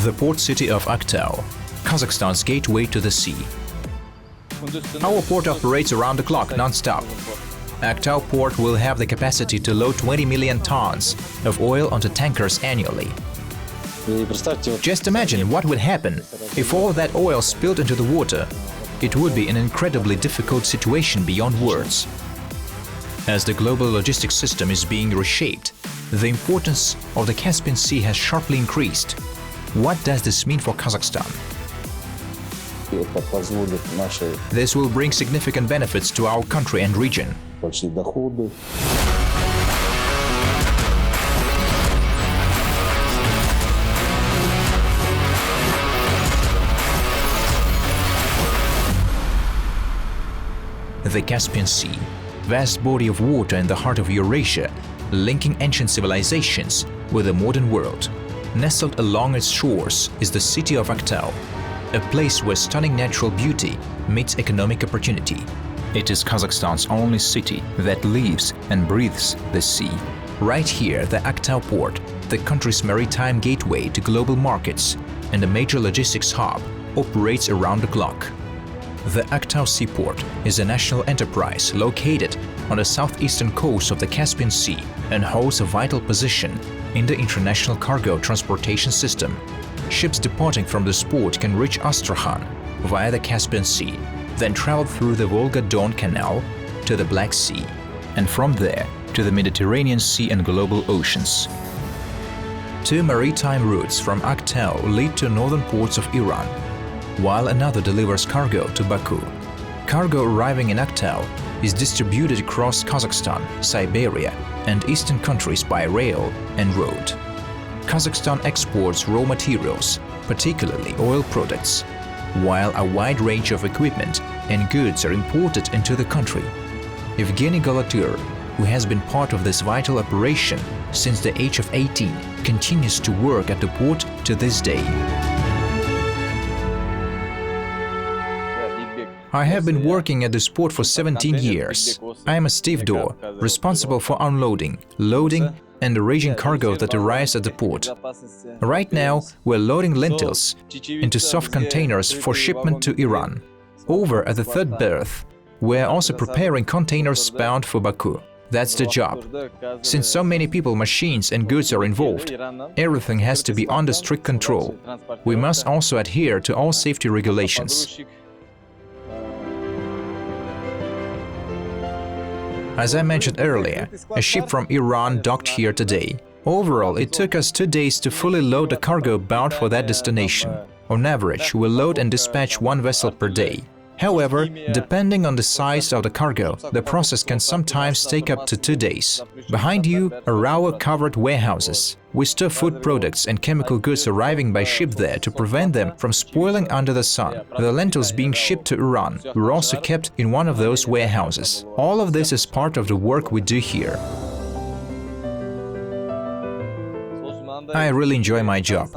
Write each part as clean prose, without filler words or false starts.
The port city of Aktau, Kazakhstan's gateway to the sea. Our port operates around the clock, non-stop. Aktau port will have the capacity to load 20 million tons of oil onto tankers annually. Just imagine what would happen if all that oil spilled into the water. It would be an incredibly difficult situation beyond words. As the global logistics system is being reshaped, the importance of the Caspian Sea has sharply increased. What does this mean for Kazakhstan? This will bring significant benefits to our country and region. The Caspian Sea, vast body of water in the heart of Eurasia, linking ancient civilizations with the modern world. Nestled along its shores is the city of Aktau, a place where stunning natural beauty meets economic opportunity. It is Kazakhstan's only city that lives and breathes the sea. Right here, the Aktau port, the country's maritime gateway to global markets and a major logistics hub, operates around the clock. The Aktau seaport is a national enterprise located on the southeastern coast of the Caspian Sea and holds a vital position in the international cargo transportation system. Ships departing from this port can reach Astrakhan via the Caspian Sea, then travel through the Volga-Don Canal to the Black Sea, and from there to the Mediterranean Sea and global oceans. Two maritime routes from Aktau lead to northern ports of Iran, while another delivers cargo to Baku. Cargo arriving in Aktau is distributed across Kazakhstan, Siberia, and eastern countries by rail and road. Kazakhstan exports raw materials, particularly oil products, while a wide range of equipment and goods are imported into the country. Evgeny Galatyr, who has been part of this vital operation since the age of 18, continues to work at the port to this day. I have been working at this port for 17 years. I am a stevedore, responsible for unloading, loading and arranging cargo that arrives at the port. Right now, we're loading lentils into soft containers for shipment to Iran. Over at the third berth, we're also preparing containers bound for Baku. That's the job. Since so many people, machines and goods are involved, everything has to be under strict control. We must also adhere to all safety regulations. As I mentioned earlier, a ship from Iran docked here today. Overall, it took us 2 days to fully load the cargo bound for that destination. On average, we load and dispatch 1 vessel per day. However, depending on the size of the cargo, the process can sometimes take up to 2 days. Behind you are our covered warehouses. We store food products and chemical goods arriving by ship there to prevent them from spoiling under the sun. The lentils being shipped to Iran were also kept in one of those warehouses. All of this is part of the work we do here. I really enjoy my job.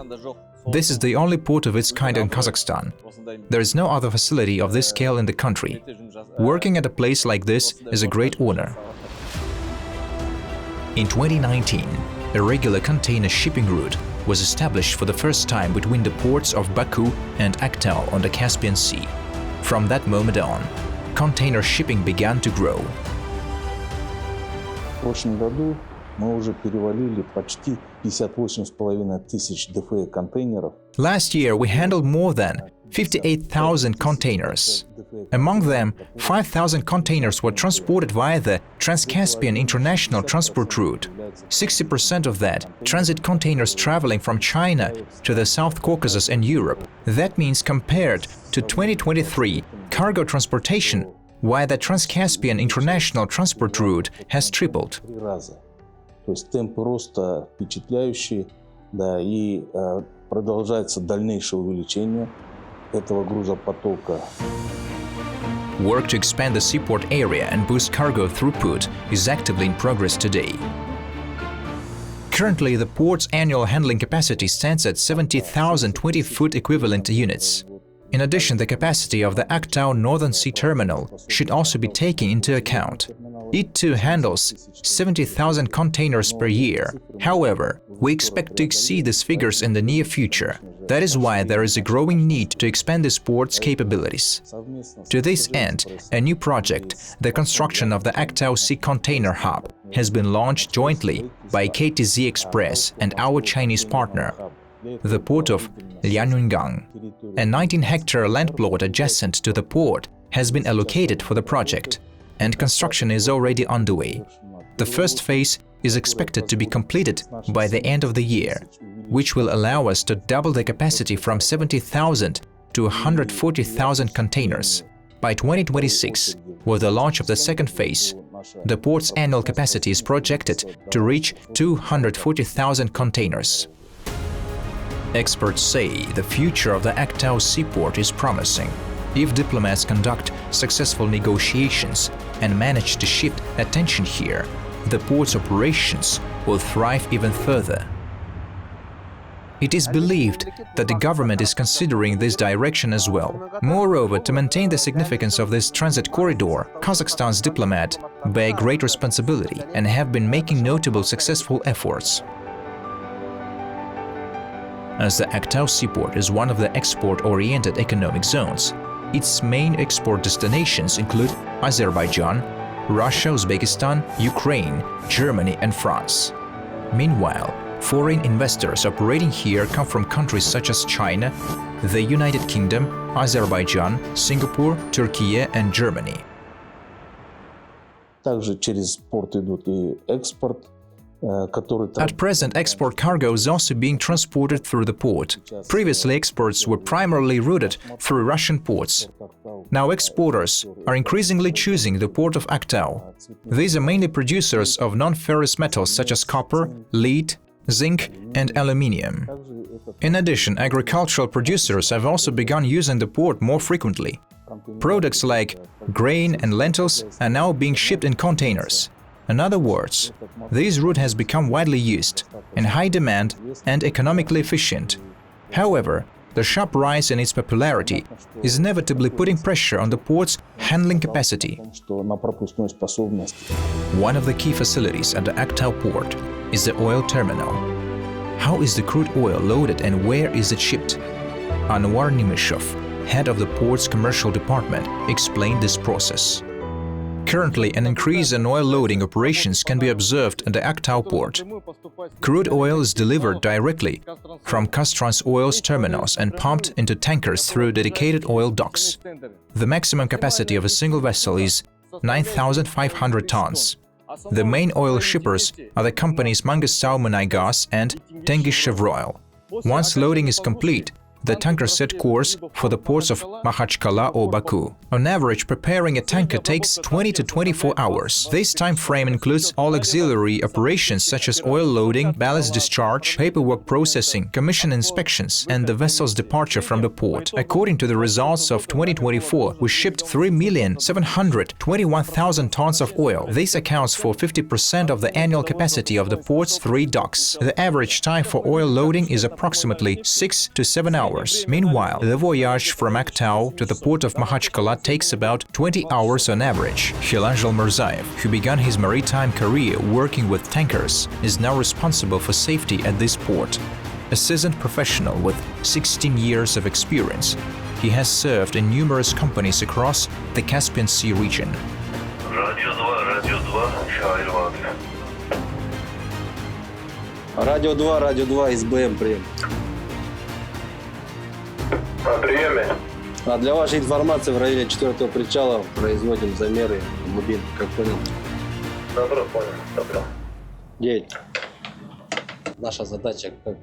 This is the only port of its kind in Kazakhstan. There is no other facility of this scale in the country. Working at a place like this is a great honor. In 2019, a regular container shipping route was established for the first time between the ports of Baku and Aktau on the Caspian Sea. From that moment on, container shipping began to grow. Last year, we handled more than 58,000 containers. Among them, 5,000 containers were transported via the Trans-Caspian International Transport Route. 60% of that, transit containers traveling from China to the South Caucasus and Europe. That means compared to 2023, cargo transportation via the Trans-Caspian International Transport Route has tripled. То есть темпы роста впечатляющие, да, и продолжается дальнейшее увеличение этого грузопотока. Work to expand the seaport area and boost cargo throughput is actively in progress today. Currently, the port's annual handling capacity stands at 70,000 20-foot equivalent units. In addition, the capacity of the Aktau Northern Sea Terminal should also be taken into account. It too handles 70,000 containers per year. However, we expect to exceed these figures in the near future. That is why there is a growing need to expand this port's capabilities. To this end, a new project, the construction of the Aktau Sea Container Hub, has been launched jointly by KTZ Express and our Chinese partner, the port of Lianyungang. A 19-hectare land plot adjacent to the port has been allocated for the project, and construction is already underway. The first phase is expected to be completed by the end of the year, which will allow us to double the capacity from 70,000 to 140,000 containers. By 2026, with the launch of the second phase, the port's annual capacity is projected to reach 240,000 containers. Experts say the future of the Aktau seaport is promising. If diplomats conduct successful negotiations and manage to shift attention here, the port's operations will thrive even further. It is believed that the government is considering this direction as well. Moreover, to maintain the significance of this transit corridor, Kazakhstan's diplomats bear great responsibility and have been making notable successful efforts. As the Aktau seaport is one of the export-oriented economic zones, its main export destinations include Azerbaijan, Russia, Uzbekistan, Ukraine, Germany and France. Meanwhile, foreign investors operating here come from countries such as China, the United Kingdom, Azerbaijan, Singapore, Turkey and Germany. Также через порт идут и экспорт. At present, export cargo is also being transported through the port. Previously, exports were primarily routed through Russian ports. Now exporters are increasingly choosing the port of Aktau. These are mainly producers of non-ferrous metals such as copper, lead, zinc and aluminium. In addition, agricultural producers have also begun using the port more frequently. Products like grain and lentils are now being shipped in containers. In other words, this route has become widely used, in high demand and economically efficient. However, the sharp rise in its popularity is inevitably putting pressure on the port's handling capacity. One of the key facilities at the Aktau port is the oil terminal. How is the crude oil loaded and where is it shipped? Anwar Nimishov, head of the port's commercial department, explained this process. Currently, an increase in oil loading operations can be observed at the Aktau port. Crude oil is delivered directly from Qazaqstan's oil terminals and pumped into tankers through dedicated oil docks. The maximum capacity of a single vessel is 9,500 tons. The main oil shippers are the companies Mangistau Munaygas and Tengizchevroil. Once loading is complete, the tanker set course for the ports of Makhachkala or Baku. On average, preparing a tanker takes 20 to 24 hours. This time frame includes all auxiliary operations such as oil loading, ballast discharge, paperwork processing, commission inspections, and the vessel's departure from the port. According to the results of 2024, we shipped 3,721,000 tons of oil. This accounts for 50% of the annual capacity of the port's 3 docks. The average time for oil loading is approximately 6 to 7 hours. Meanwhile, the voyage from Aktau to the port of Makhachkala takes about 20 hours on average. Hilangel Mirzaev, who began his maritime career working with tankers, is now responsible for safety at this port. A seasoned professional with 16 years of experience, he has served in numerous companies across the Caspian Sea region. Radio 2, СБМ, прием. Приеме. А для вашей информации в районе 4-го причала производим замеры глубин, как понял? Добро, понял, добро. 9. Наша задача как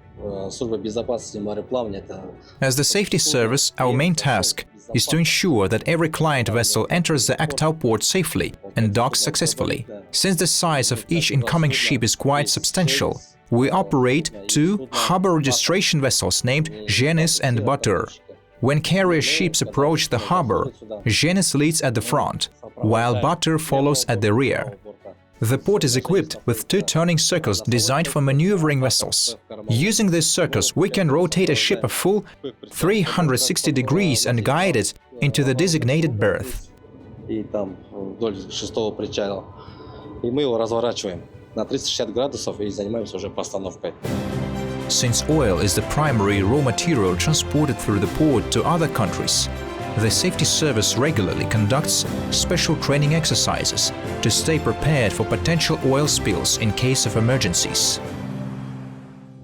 служба безопасности мореплавания это. As the safety service, our main task is to ensure that every client vessel enters the Aktau port safely and docks successfully. Since the size of each incoming ship is quite substantial, we operate 2 harbor registration vessels named Zhenis and Batur. When carrier ships approach the harbor, Zhenis leads at the front, while Batur follows at the rear. The port is equipped with 2 turning circles designed for maneuvering vessels. Using these circles, we can rotate a ship a full 360 degrees and guide it into the designated berth. И там вдоль 6-го причала И мы его разворачиваем на 360 градусов и занимаемся уже постановкой. Since oil is the primary raw material transported through the port to other countries, the safety service regularly conducts special training exercises to stay prepared for potential oil spills in case of emergencies.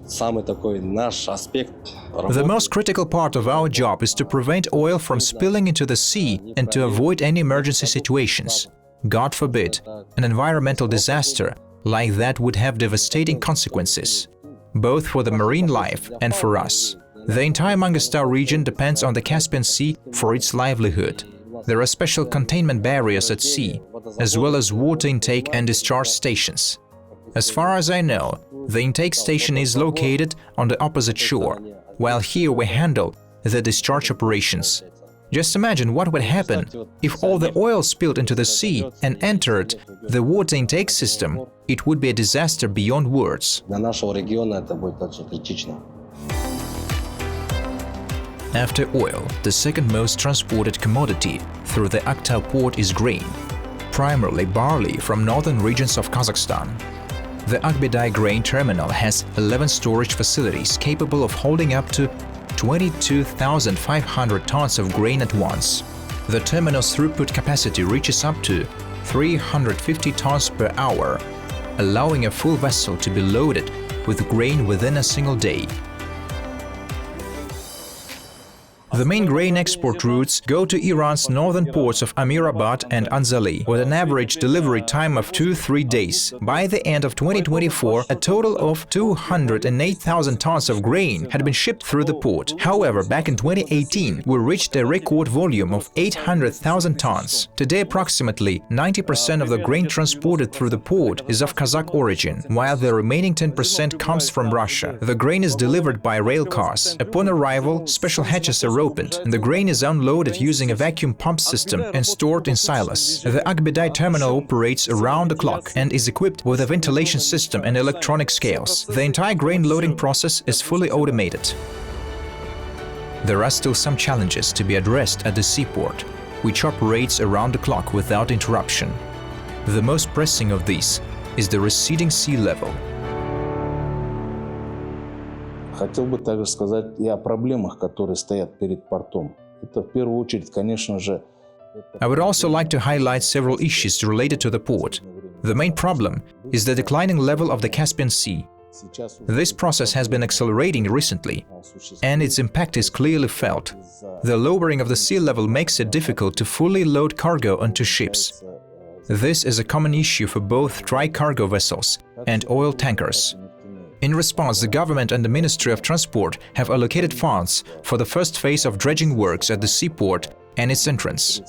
Самый такой наш аспект. The most critical part of our job is to prevent oil from spilling into the sea and to avoid any emergency situations. God forbid, an environmental disaster like that would have devastating consequences, both for the marine life and for us. The entire Mangistau region depends on the Caspian Sea for its livelihood. There are special containment barriers at sea, as well as water intake and discharge stations. As far as I know, the intake station is located on the opposite shore, while here we handle the discharge operations. Just imagine what would happen if all the oil spilled into the sea and entered the water intake system. It would be a disaster beyond words. Для нашего региона это будет очень критично. After oil, the second most transported commodity through the Aktau port is grain, primarily barley from northern regions of Kazakhstan. The Akbedai grain terminal has 11 storage facilities capable of holding up to 22,500 tons of grain at once. The terminal's throughput capacity reaches up to 350 tons per hour, allowing a full vessel to be loaded with grain within a single day. The main grain export routes go to Iran's northern ports of Amirabad and Anzali, with an average delivery time of 2-3 days. By the end of 2024, a total of 208,000 tons of grain had been shipped through the port. However, back in 2018, we reached a record volume of 800,000 tons. Today, approximately 90% of the grain transported through the port is of Kazakh origin, while the remaining 10% comes from Russia. The grain is delivered by rail cars. Upon arrival, special hatches are opened, and the grain is unloaded using a vacuum pump system and stored in silos. The Akbedai terminal operates around the clock and is equipped with a ventilation system and electronic scales. The entire grain loading process is fully automated. There are still some challenges to be addressed at the seaport, which operates around the clock without interruption. The most pressing of these is the receding sea level. Хотел бы также сказать и о проблемах, которые стоят перед портом. Это в первую очередь, конечно же, I would also like to highlight several issues related to the port. The main problem is the declining level of the Caspian Sea. This process has been accelerating recently, and its impact is clearly felt. The lowering of the sea level makes it difficult to fully load cargo onto ships. This is a common issue for both dry cargo vessels and oil tankers. In response, the government and the Ministry of Transport have allocated funds for the first phase of dredging works at the seaport and its entrance.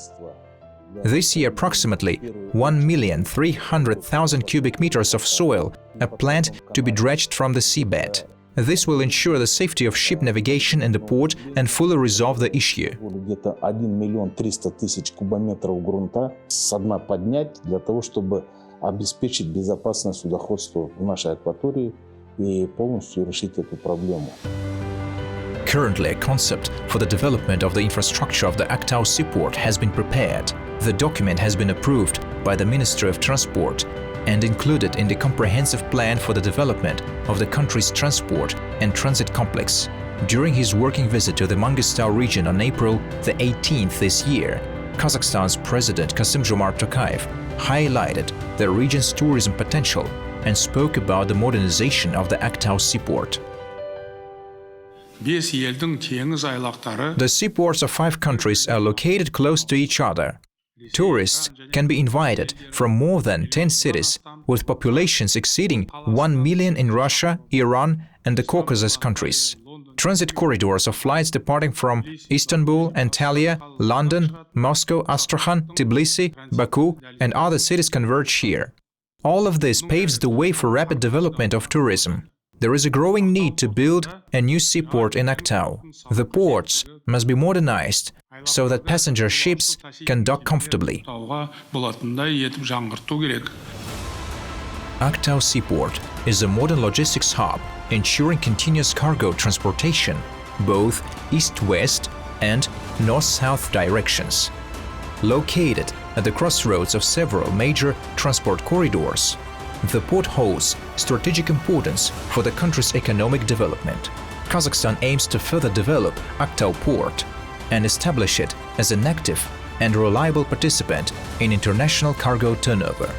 This year, approximately 1,300,000 cubic meters of soil are planned to be dredged from the seabed. This will ensure the safety of ship navigation in the port and fully resolve the issue. Где-то 1,300,000 кубометров грунта со дна поднять для того, чтобы обеспечить безопасное судоходство в нашей акватории и полностью решить эту проблему. Currently, a concept for the development of the infrastructure of the Aktau seaport has been prepared. The document has been approved by the Ministry of Transport and included in the comprehensive plan for the development of the country's transport and transit complex. During his working visit to the Mangistau region on April the 18th this year, Kazakhstan's President Kassym-Jomart Tokayev highlighted the region's tourism potential and spoke about the modernization of the Aktau seaport. The seaports of 5 countries are located close to each other. Tourists can be invited from more than 10 cities, with populations exceeding 1 million in Russia, Iran, and the Caucasus countries. Transit corridors of flights departing from Istanbul, Antalya, London, Moscow, Astrakhan, Tbilisi, Baku, and other cities converge here. All of this paves the way for rapid development of tourism. There is a growing need to build a new seaport in Aktau. The ports must be modernized so that passenger ships can dock comfortably. Aktau Seaport is a modern logistics hub ensuring continuous cargo transportation, both east-west and north-south directions. Located at the crossroads of several major transport corridors, the port holds strategic importance for the country's economic development. Kazakhstan aims to further develop Aktau port and establish it as an active and reliable participant in international cargo turnover.